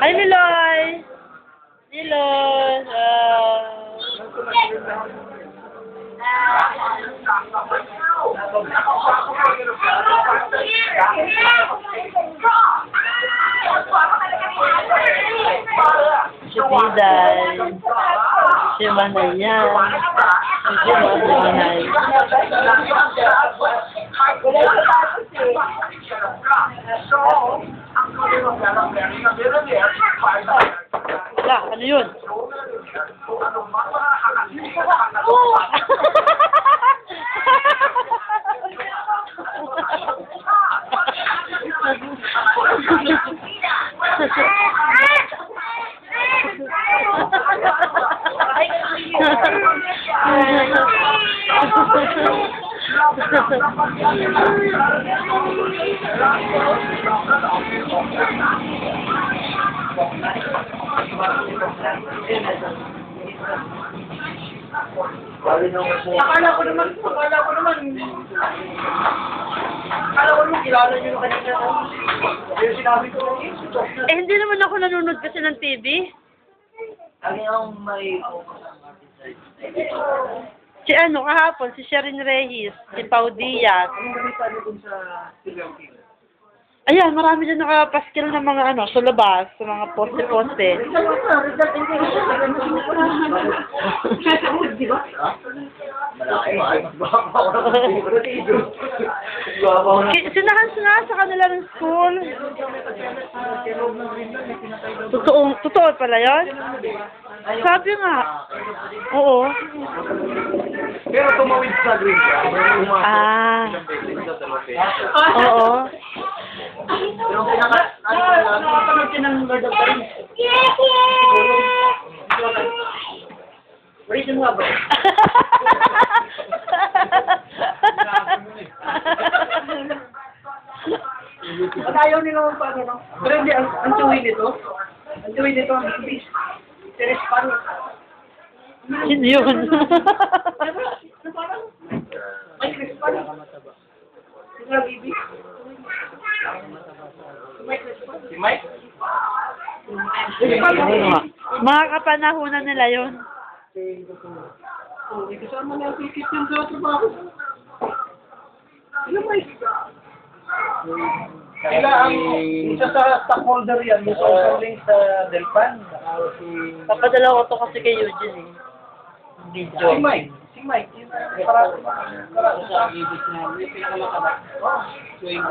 Ay, Niloy! Niloy! Si Piday. Si Manayan. Si Manay. Wala, ano yun? Akala ko naman, kilala nyo na kanina. Yung sinabi ko, Eh, hindi naman ako nanonood kasi ng TV. ano yung may Si ano, kahapon, si Sherin Reyes, si Pau Diaz. Anong balita nyo dun sa Sigaw King? Ayan, marami dyan nakapaskil ng mga ano, sa labas, sa mga poste-poste. Sinahan sa kanila ng school. Totoo pala yun? Sabi nga. Oo. Pero tumawid sa green. Ah. Oo. Pero pinaka, nakapanood ka ng Lord of the Rings. Reason nga ba? At ayaw nila ng paano, no? Pero hindi, ang tuwi nito, ang bilis. Series pan. Hindi yun. May Chris pan. Yung nga, Bibi. Si Mike? Mga kapanahunan nila yun. Oh, kasama na yung ticket yung sa trabaho. Sino Mike? Sila ang isa sa stockholder yan, yung social link sa Delpan. Papadala ko to kasi kay Eugene eh. Video. Si Mike. Si Mike. Para sa ibig na may pinakamataba. Oh, so yung